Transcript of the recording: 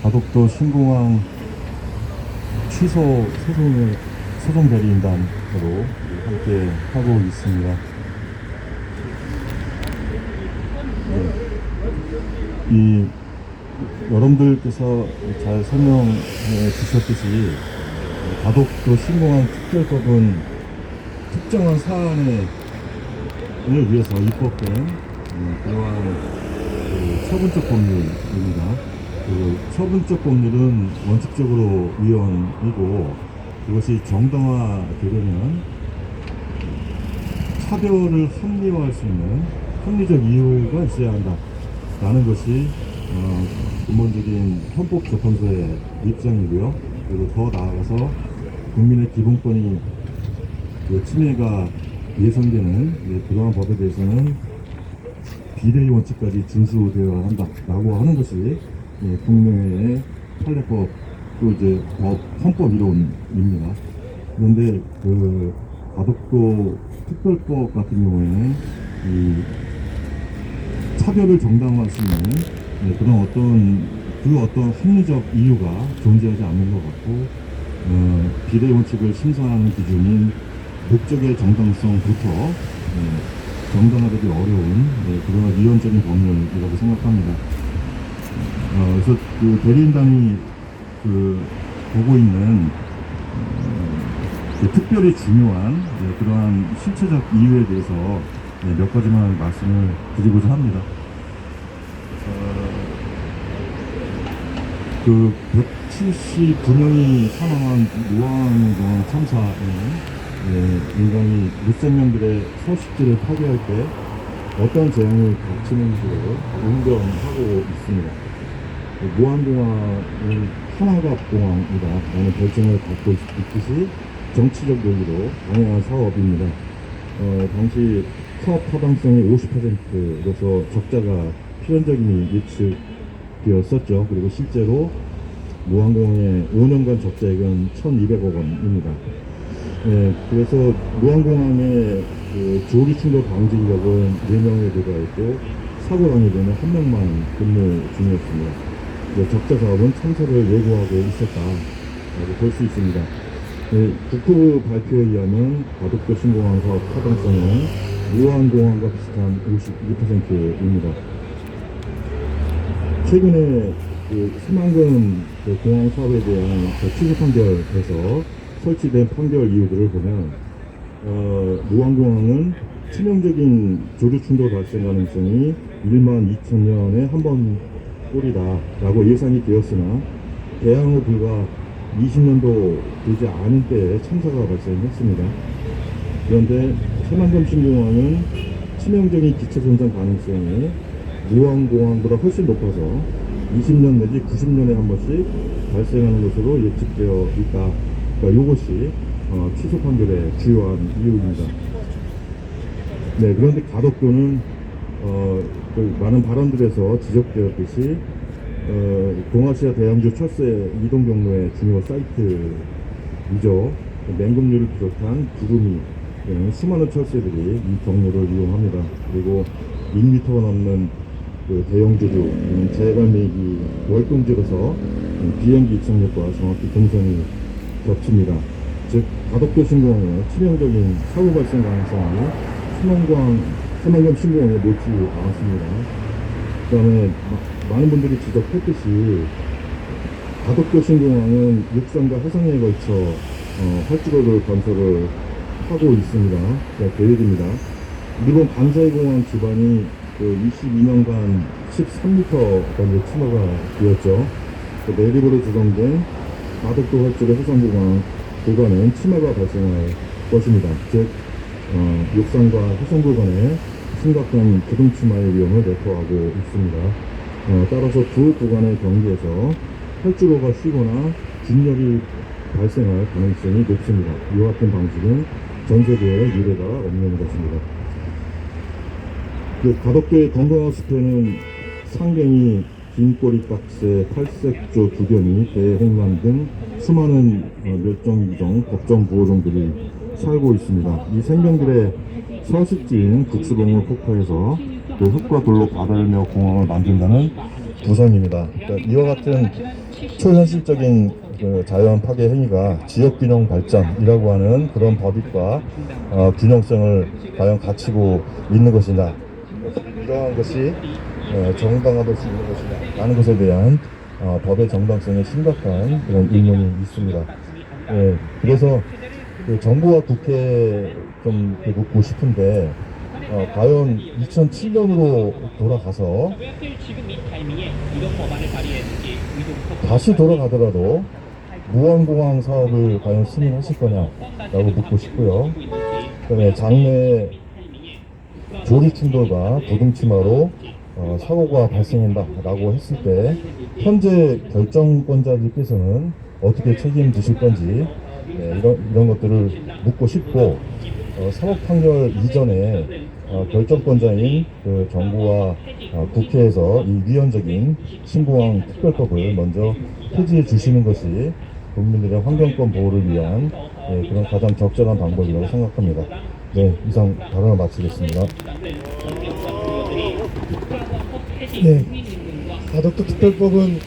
가덕도 신공항 취소 소송 대리인단으로 함께 하고 있습니다. 네. 이 여러분들께서 잘 설명해 주셨듯이 가덕도 신공항 특별법은 특정한 사안을 위해서 입법된 그러한 처분적 법률입니다. 그 처분적 법률은 원칙적으로 위헌이고, 그것이 정당화되려면 차별을 합리화할 수 있는 합리적 이유가 있어야 한다라는 것이 근본적인 헌법재판소의 입장이고요. 그리고 더 나아가서 국민의 기본권이 침해가 예상되는 그러한 법에 대해서는 비례의 원칙까지 준수되어야 한다라고 하는 것이 국내의 판례법 또 이제 헌법 이론입니다. 그런데 그 가덕도 특별법 같은 경우에는 이 차별을 정당화할 수 있는 그런 어떤 합리적 이유가 존재하지 않는 것 같고, 비례 원칙을 심사하는 기준인 목적의 정당성부터 정당화되기 어려운 그런 위헌적인 법률이라고 생각합니다. 그래서 그 대리인단이 보고 있는 특별히 중요한 그러한 실체적 이유에 대해서 몇 가지만 말씀을 드리고자 합니다. 그 179명이 사망한 무안공항 참사에 인간이 묻생명들의 서식지를 파괴할 때 어떤 재앙을 닥치는지를 응변하고 있습니다. 무안공항은 하나갑공항이다 라는 별칭을 갖고 있듯이 정치적 논리로 다양한 사업입니다. 당시 사업 타당성이 50%로서 적자가 필연적인 예측되었었죠. 그리고 실제로 무안공항의 5년간 적자액은 1,200억 원입니다. 그래서 무안공항의 조리 충돌 방지 인력은 4명에 불과했고, 사고 당일에는 1명만 근무 중이었습니다. 적자 사업은 참사를 예고하고 있었다라고 볼 수 있습니다. 국토부 발표에 의하면 가덕도 신공항 사업 타당성은 무안공항과 비슷한 52%입니다. 최근에 새만금 공항 사업에 대한 취소 판결에서 설치된 판결 이유들을 보면 무안공항은 치명적인 조류 충돌 발생 가능성이 1만 2천년에 한 번꼴이다라고 예상이 되었으나 개항 후 불과 20년도 되지 않은 때에 참사가 발생했습니다. 그런데 새만금 신공항은 치명적인 기체 손상 가능성이 무안공항보다 훨씬 높아서 20년 내지 90년에 한 번씩 발생하는 것으로 예측되어 있다. 그러니까 이것이 취소 판결의 주요한 이유입니다. 그런데 가덕도는 많은 발언들에서 지적되었듯이 동아시아 대양주 철새 이동 경로의 중요 사이트이죠. 맹금류를 비롯한 구름이 수많은 철새들이 이 경로를 이용합니다. 그리고 6m가 넘는 대형주류 재갈매기 월동지로서 비행기 이착륙과 정확히 동선이 겹칩니다. 즉 가덕도 신공항의 치명적인 사고 발생 가능성이 새만금 신공항에 놓지 않았습니다. 그 다음에 많은 분들이 지적했듯이 가덕도 신공항은 육상과 해상에 걸쳐 활주로를 건설을 하고 있습니다. 계획입니다. 일본 간사이 공항 기반이 22년간 13m 정도 침하가 되었죠. 내륙으로 조성된 가덕도 활주로 해상공항 구간은 침하가 발생할 것입니다. 즉 육상과 해상구 간에 심각한 기둥침하의 위험을 내포하고 있습니다. 따라서 두 구간의 경계에서 활주로가 휘거나 중력이 발생할 가능성이 높습니다. 이와 같은 방식은 전 세계에 유례가 없는 것입니다. 가덕도의 건강한 숲에는 상갱이, 긴꼬리딱새, 팔색조, 두견이, 대홍란 등 수많은 멸종위종, 법정보호종들이 살고 있습니다. 이 생명들의 서식지인 국수봉을 폭파해서 흙과 돌로 가달며 공항을 만든다는 부정입니다. 그러니까 이와 같은 초현실적인 그 자연 파괴 행위가 지역균형 발전이라고 하는 그런 법익과 균형성을 과연 갖추고 있는 것이냐, 이러한 것이 정당화될 수 있는 것이냐 라는 것에 대한 법의 정당성에 심각한 그런 의문이 있습니다. 그래서 그 정부와 국회에 좀 묻고 싶은데 과연 2007년으로 돌아가서 다시 돌아가더라도 무한공항 사업을 과연 승인하실 거냐라고 묻고 싶고요. 그다음에 장내 조류 충돌과 부등치마로 사고가 발생한다라고 했을 때 현재 결정권자들께서는 어떻게 책임지실 건지 이런 것들을 묻고 싶고 사법 판결 이전에 결정권자인 그 정부와 국회에서 이 위헌적인 신공항 특별법을 먼저 폐지해 주시는 것이 국민들의 환경권 보호를 위한 그런 가장 적절한 방법이라고 생각합니다. 네, 이상 발언을 마치겠습니다. 네, 가덕도 특별법은